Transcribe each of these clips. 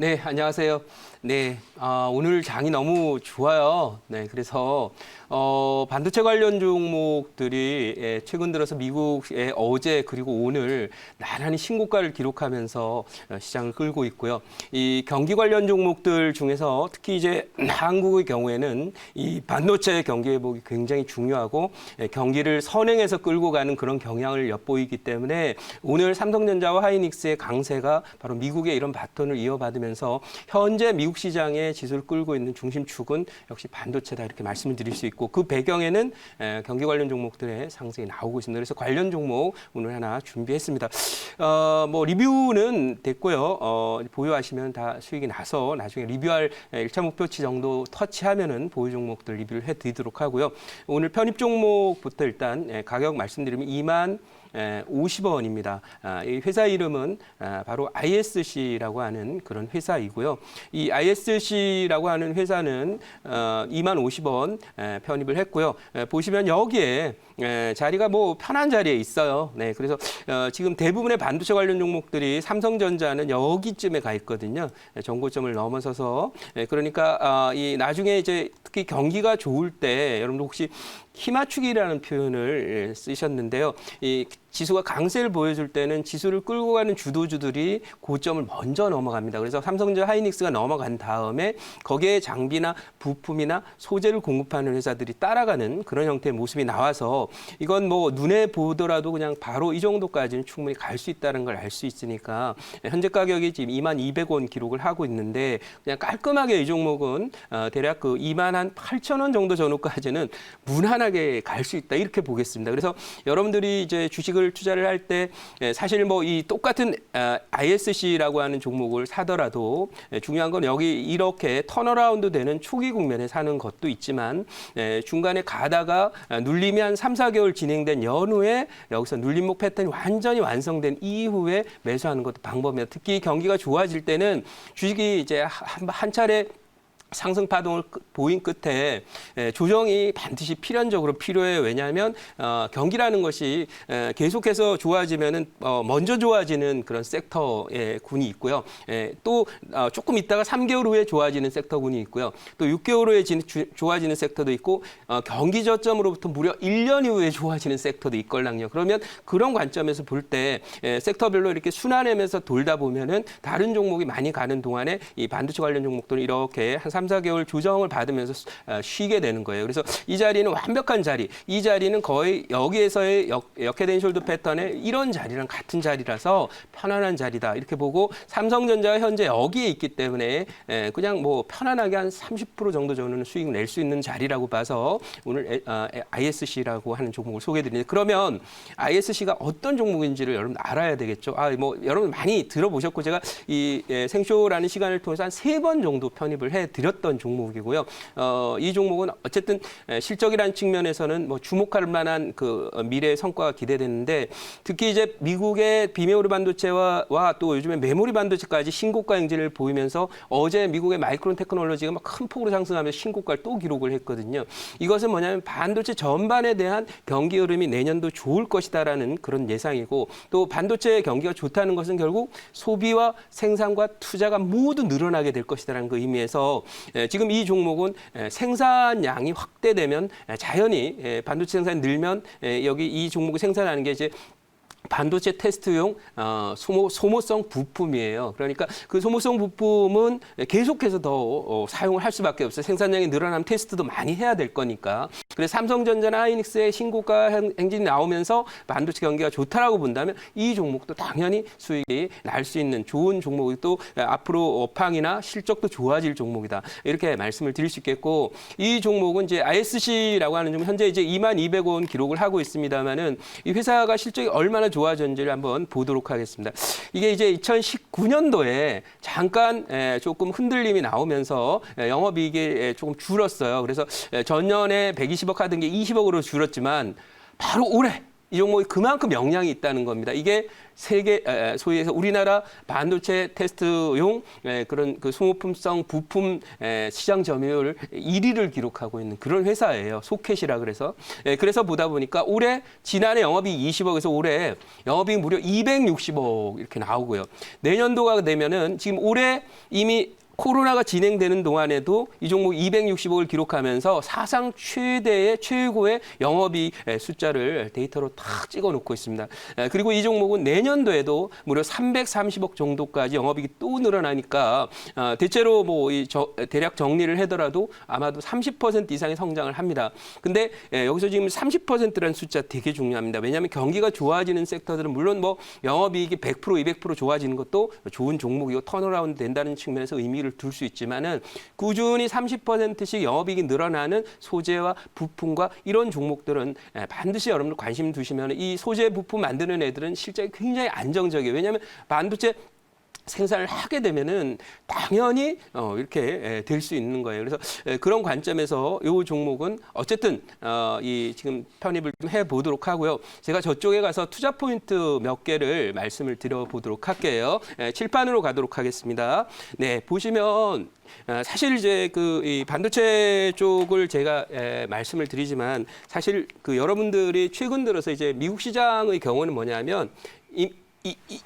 네, 안녕하세요. 네, 오늘 장이 너무 좋아요. 네, 그래서 반도체 관련 종목들이 최근 들어서 미국의 어제 그리고 오늘 나란히 신고가를 기록하면서 시장을 끌고 있고요. 이 경기 관련 종목들 중에서 특히 이제 한국의 경우에는 이 반도체 경기 회복이 굉장히 중요하고 경기를 선행해서 끌고 가는 그런 경향을 엿보이기 때문에 오늘 삼성전자와 하이닉스의 강세가 바로 미국의 이런 바톤을 이어받으면서 현재 미국 시장의 지수를 끌고 있는 중심축은 역시 반도체다 이렇게 말씀을 드릴 수 있고 그 배경에는 경기 관련 종목들의 상승이 나오고 있습니다. 그래서 관련 종목 오늘 하나 준비했습니다. 뭐 리뷰는 됐고요. 보유하시면 다 수익이 나서 나중에 리뷰할 1차 목표치 정도 터치하면은 보유 종목들 리뷰를 해드리도록 하고요. 오늘 편입 종목부터 일단 가격 말씀드리면 2만 50원입니다. 이 회사 이름은 바로 ISC라고 하는 그런 회사이고요. 이 ISC라고 하는 회사는 2만 50원 편입을 했고요. 보시면 여기에 자리가 뭐 편한 자리에 있어요. 네, 그래서 지금 대부분의 반도체 관련 종목들이 삼성전자는 여기쯤에 가 있거든요. 정고점을 넘어서서 그러니까 이 나중에 이제 특히 경기가 좋을 때 여러분들 혹시 희맞추기라는 표현을 쓰셨는데요. 이 지수가 강세를 보여줄 때는 지수를 끌고 가는 주도주들이 고점을 먼저 넘어갑니다. 그래서 삼성전자 하이닉스가 넘어간 다음에 거기에 장비나 부품이나 소재를 공급하는 회사들이 따라가는 그런 형태의 모습이 나와서 이건 뭐 눈에 보더라도 그냥 바로 이 정도까지는 충분히 갈 수 있다는 걸 알 수 있으니까 현재 가격이 지금 2만 200원 기록을 하고 있는데 그냥 깔끔하게 이 종목은 대략 그 2만 한 8천 원 정도 전후까지는 무난하게 갈 수 있다 이렇게 보겠습니다. 그래서 여러분들이 이제 주식을 투자를 할 때 사실 뭐 이 똑같은 ISC라고 하는 종목을 사더라도 중요한 건 여기 이렇게 턴어라운드 되는 초기 국면에 사는 것도 있지만 중간에 가다가 눌림이 한 3, 4개월 진행된 연후에 여기서 눌림목 패턴이 완전히 완성된 이후에 매수하는 것도 방법입니다. 특히 경기가 좋아질 때는 주식이 이제 한 차례 상승 파동을 보인 끝에 조정이 반드시 필연적으로 필요해요. 왜냐하면 경기라는 것이 계속해서 좋아지면은 먼저 좋아지는 그런 섹터의 군이 있고요. 또 조금 있다가 3개월 후에 좋아지는 섹터군이 있고요. 또 6개월 후에 좋아지는 섹터도 있고 경기 저점으로부터 무려 1년 이후에 좋아지는 섹터도 있걸랑요. 그러면 그런 관점에서 볼 때 섹터별로 이렇게 순환하면서 돌다 보면은 다른 종목이 많이 가는 동안에 이 반도체 관련 종목들은 이렇게 한 3, 4개월 조정을 받으면서 쉬게 되는 거예요. 그래서 이 자리는 완벽한 자리, 이 자리는 거의 여기에서의 역헤드 숄더 패턴의 이런 자리랑 같은 자리라서 편안한 자리다 이렇게 보고 삼성전자가 현재 여기에 있기 때문에 그냥 뭐 편안하게 한 30% 정도 저는 수익 낼 수 있는 자리라고 봐서 오늘 ISC라고 하는 종목을 소개해드리는데 그러면 ISC가 어떤 종목인지를 여러분 알아야 되겠죠. 뭐 여러분 많이 들어보셨고 제가 이 생쇼라는 시간을 통해서 한 3번 정도 편입을 해드렸던 종목이고요. 이 종목은 어쨌든 실적이라는 측면에서는 뭐 주목할 만한 그 미래의 성과가 기대되는데 특히 이제 미국의 비메모리 반도체와 또 요즘에 메모리 반도체까지 신고가 행진을 보이면서 어제 미국의 마이크론 테크놀로지가 막 큰 폭으로 상승하면서 신고가를 또 기록을 했거든요. 이것은 뭐냐면 반도체 전반에 대한 경기 흐름이 내년도 좋을 것이다라는 그런 예상이고 또 반도체 경기가 좋다는 것은 결국 소비와 생산과 투자가 모두 늘어나게 될 것이다라는 그 의미에서 지금 이 종목은 생산량이 확대되면 자연히 반도체 생산이 늘면 여기 이 종목이 생산하는 게 이제 반도체 테스트용 소모성 부품이에요. 그러니까 그 소모성 부품은 계속해서 더 사용을 할 수밖에 없어요. 생산량이 늘어나면 테스트도 많이 해야 될 거니까. 그래서 삼성전자나 하이닉스의 신고가 행진이 나오면서 반도체 경기가 좋다라고 본다면 이 종목도 당연히 수익이 날 수 있는 좋은 종목이 또 앞으로 업황이나 실적도 좋아질 종목이다. 이렇게 말씀을 드릴 수 있겠고 이 종목은 이제 ISC라고 하는 종목 현재 이제 2만 200원 기록을 하고 있습니다만은 이 회사가 실적이 얼마나 좋아졌는지를 한번 보도록 하겠습니다. 이게 이제 2019년도에 잠깐 조금 흔들림이 나오면서 영업이익이 조금 줄었어요. 그래서 전년에 120억 하던 게 20억으로 줄었지만 바로 올해 이 종목이 그만큼 영향이 있다는 겁니다. 이게 세계 소위 해서 우리나라 반도체 테스트용 그런 그 소모품성 부품 시장 점유율 1위를 기록하고 있는 그런 회사예요. 소켓이라 그래서. 그래서 보다 보니까 올해 지난해 영업이익 20억에서 올해 영업이익 무려 260억 이렇게 나오고요. 내년도가 되면은 지금 올해 이미 코로나가 진행되는 동안에도 이 종목 260억을 기록하면서 사상 최고의 영업이익 숫자를 데이터로 탁 찍어놓고 있습니다. 그리고 이 종목은 내년도에도 무려 330억 정도까지 영업이익이 또 늘어나니까 대체로 뭐 대략 정리를 하더라도 아마도 30% 이상의 성장을 합니다. 근데 여기서 지금 30%라는 숫자 되게 중요합니다. 왜냐하면 경기가 좋아지는 섹터들은 물론 뭐 영업이익이 100%, 200% 좋아지는 것도 좋은 종목이고 턴어라운드 된다는 측면에서 의미를 둘 수 있지만은 꾸준히 30%씩 영업이익이 늘어나는 소재와 부품과 이런 종목들은 반드시 여러분들 관심 두시면 이 소재 부품 만드는 애들은 실적이 굉장히 안정적이에요. 왜냐하면 반도체 생산을 하게 되면은 당연히 이렇게 될 수 있는 거예요. 그래서 그런 관점에서 이 종목은 어쨌든 이 지금 편입을 좀 해보도록 하고요. 제가 저쪽에 가서 투자 포인트 몇 개를 말씀을 드려보도록 할게요. 칠판으로 가도록 하겠습니다. 네, 보시면 사실 이제 이 반도체 쪽을 제가 말씀을 드리지만 사실 그 여러분들이 최근 들어서 이제 미국 시장의 경우는 뭐냐면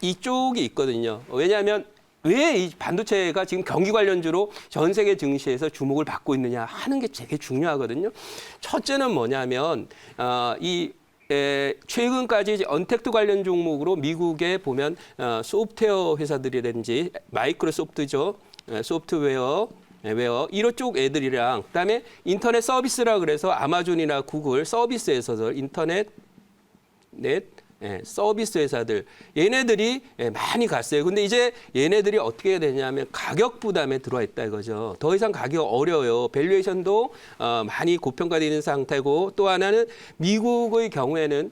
이쪽이 있거든요. 왜냐하면 왜 이 반도체가 지금 경기 관련주로 전 세계 증시에서 주목을 받고 있느냐 하는 게 되게 중요하거든요. 첫째는 뭐냐면 최근까지 이제 언택트 관련 종목으로 미국에 보면 소프트웨어 회사들이라든지 마이크로소프트죠, 소프트웨어 이런 쪽 애들이랑 그다음에 인터넷 서비스라 그래서 아마존이나 구글 서비스에서 인터넷 서비스 회사들 얘네들이 많이 갔어요. 근데 이제 얘네들이 어떻게 해야 되냐면 가격 부담에 들어와 있다 이거죠. 더 이상 가격 어려워요. 밸류에이션도 많이 고평가되어 있는 상태고 또 하나는 미국의 경우에는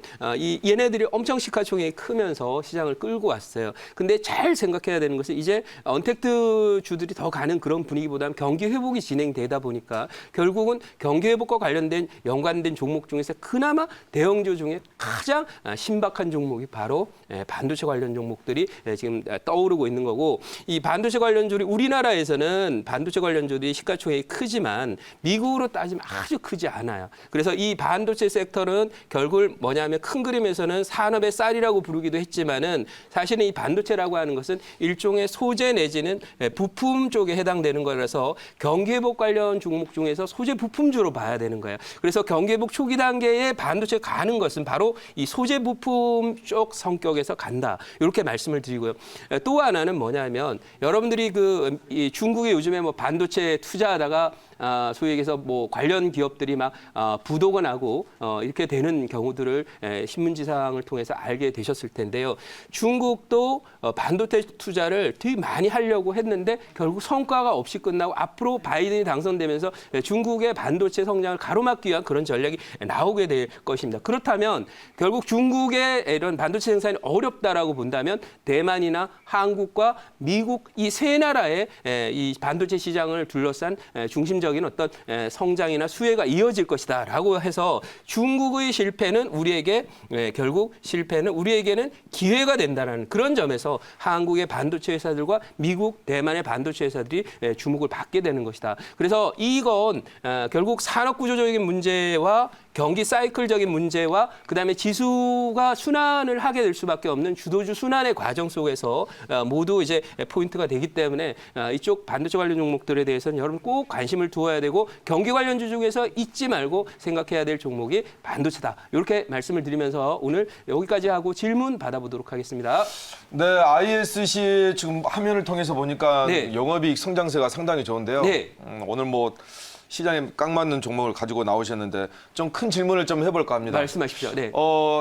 얘네들이 엄청 시가총액이 크면서 시장을 끌고 왔어요. 근데 잘 생각해야 되는 것은 이제 언택트 주들이 더 가는 그런 분위기보다는 경기 회복이 진행되다 보니까 결국은 경기 회복과 관련된 연관된 종목 중에서 그나마 대형주 중에 가장 신박한 종목이 바로 반도체 관련 종목들이 지금 떠오르고 있는 거고 이 반도체 관련주들이 우리나라에서는 반도체 관련주들이 시가총액이 크지만 미국으로 따지면 아주 크지 않아요. 그래서 이 반도체 섹터는 결국 뭐냐면 큰 그림에서는 산업의 쌀이라고 부르기도 했지만은 사실은 이 반도체라고 하는 것은 일종의 소재 내지는 부품 쪽에 해당되는 거라서 경기 회복 관련 종목 중에서 소재 부품주로 봐야 되는 거예요. 그래서 경기 회복 초기 단계에 반도체 가는 것은 바로 이 소재 부품 쪽 성격에서 간다. 이렇게 말씀을 드리고요. 또 하나는 뭐냐면 여러분들이 이 중국에 요즘에 뭐 반도체 투자하다가 소위 얘기해서 뭐 관련 기업들이 막 부도가 나고 이렇게 되는 경우들을 신문지상을 통해서 알게 되셨을 텐데요. 중국도 반도체 투자를 되게 많이 하려고 했는데 결국 성과가 없이 끝나고 앞으로 바이든이 당선되면서 중국의 반도체 성장을 가로막기 위한 그런 전략이 나오게 될 것입니다. 그렇다면 결국 중국의 이런 반도체 생산이 어렵다라고 본다면 대만이나 한국과 미국 이 세 나라의 이 반도체 시장을 둘러싼 중심적인 어떤 성장이나 수혜가 이어질 것이다라고 해서 중국의 실패는 우리에게 결국 실패는 우리에게는 기회가 된다는 그런 점에서 한국의 반도체 회사들과 미국, 대만의 반도체 회사들이 주목을 받게 되는 것이다. 그래서 이건 결국 산업 구조적인 문제와 경기 사이클적인 문제와 그다음에 지수가 순환을 하게 될 수밖에 없는 주도주 순환의 과정 속에서 모두 이제 포인트가 되기 때문에 이쪽 반도체 관련 종목들에 대해서는 여러분 꼭 관심을 두어야 되고 경기 관련주 중에서 잊지 말고 생각해야 될 종목이 반도체다. 이렇게 말씀을 드리면서 오늘 여기까지 하고 질문 받아보도록 하겠습니다. 네, ISC 지금 화면을 통해서 보니까 네. 영업이익 성장세가 상당히 좋은데요. 네. 오늘 뭐 시장에 딱 맞는 종목을 가지고 나오셨는데 좀 큰 질문을 좀 해볼까 합니다. 말씀하십시오. 네.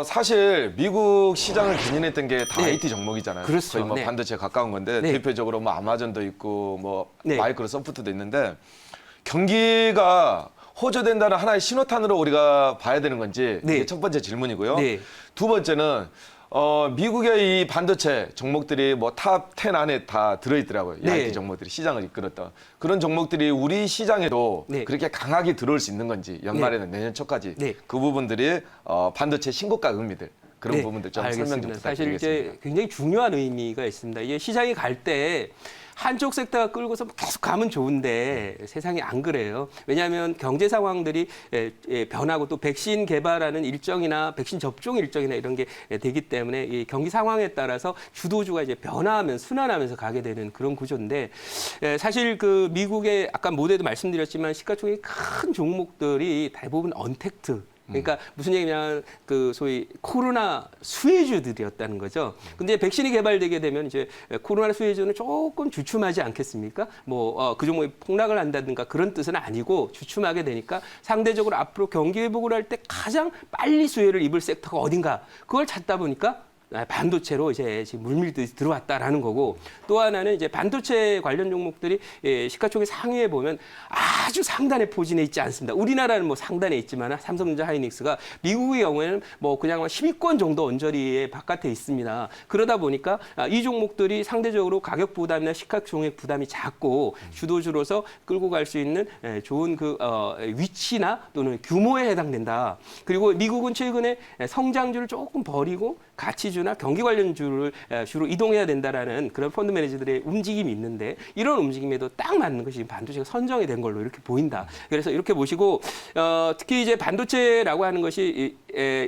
사실 미국 시장을 견인했던 게 다 네. IT 종목이잖아요. 그렇죠. 거의 뭐 네. 반도체에 가까운 건데 네. 대표적으로 뭐 아마존도 있고 뭐 네. 마이크로소프트도 있는데 경기가 호조된다는 하나의 신호탄으로 우리가 봐야 되는 건지 네. 이게 첫 번째 질문이고요. 네. 두 번째는 미국의 이 반도체 종목들이 뭐 탑 10 안에 다 들어있더라고요. 이 네. IT 종목들이 시장을 이끌었다. 그런 종목들이 우리 시장에도 네. 그렇게 강하게 들어올 수 있는 건지 연말에는 내년 초까지 네. 그 부분들이 반도체 신고가 의미들 그런 네, 부분들 좀 알겠습니다. 설명 좀 사실 부탁드리겠습니다. 이제 굉장히 중요한 의미가 있습니다. 이게 시장이 갈 때 한쪽 섹터가 끌고서 계속 가면 좋은데 세상이 안 그래요. 왜냐하면 경제 상황들이 변하고 또 백신 개발하는 일정이나 백신 접종 일정이나 이런 게 되기 때문에 이 경기 상황에 따라서 주도주가 이제 변화하면 순환하면서 가게 되는 그런 구조인데 사실 그 미국의 아까 모두에도 말씀드렸지만 시가총액 큰 종목들이 대부분 언택트 그러니까 무슨 얘기냐면 그 소위 코로나 수혜주들이었다는 거죠. 근데 백신이 개발되게 되면 이제 코로나 수혜주는 조금 주춤하지 않겠습니까? 뭐 그 종목이 폭락을 한다든가 그런 뜻은 아니고 주춤하게 되니까 상대적으로 앞으로 경기 회복을 할 때 가장 빨리 수혜를 입을 섹터가 어딘가 그걸 찾다 보니까 반도체로 이제 지금 물밀듯이 들어왔다라는 거고 또 하나는 이제 반도체 관련 종목들이 시가총액 상위에 보면 아주 상단에 포진해 있지 않습니다. 우리나라는 뭐 상단에 있지만 삼성전자 하이닉스가 미국의 경우에는 뭐 그냥 10위권 정도 언저리에 바깥에 있습니다. 그러다 보니까 이 종목들이 상대적으로 가격 부담이나 시가총액 부담이 작고 주도주로서 끌고 갈 수 있는 좋은 그 위치나 또는 규모에 해당된다. 그리고 미국은 최근에 성장주를 조금 버리고 가치주나 경기 관련주를 주로 이동해야 된다라는 그런 펀드 매니저들의 움직임이 있는데 이런 움직임에도 딱 맞는 것이 반도체가 선정이 된 걸로 이렇게 보인다. 그래서 이렇게 보시고 특히 이제 반도체라고 하는 것이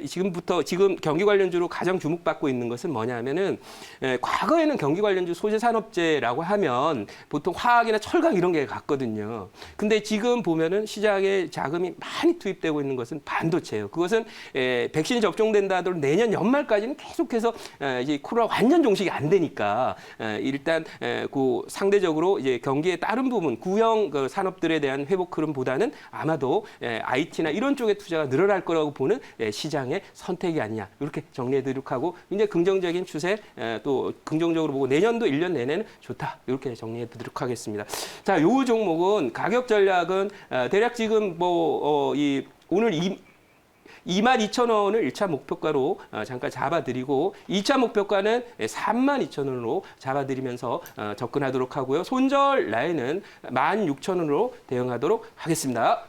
지금부터 지금 경기 관련주로 가장 주목받고 있는 것은 뭐냐면은 과거에는 경기 관련주 소재 산업재라고 하면 보통 화학이나 철강 이런 게 갔거든요. 근데 지금 보면은 시장에 자금이 많이 투입되고 있는 것은 반도체예요. 그것은 백신이 접종된다 하더라도 내년 연말까지는 계속해서 이제 코로나 완전 종식이 안 되니까 일단 그 상대적으로 이제 경기의 다른 부분 구형 그 산업들에 대한 회복 흐름보다는 아마도 IT나 이런 쪽에 투자가 늘어날 거라고 보는 시장의 선택이 아니냐 이렇게 정리해드리도록 하고 굉장히 긍정적인 추세 또 긍정적으로 보고 내년도 1년 내내는 좋다 이렇게 정리해드리도록 하겠습니다. 자, 요 종목은 가격 전략은 대략 지금 오늘 22,000원을 1차 목표가로 잠깐 잡아드리고 2차 목표가는 32,000원으로 잡아드리면서 접근하도록 하고요. 손절 라인은 16,000원으로 대응하도록 하겠습니다.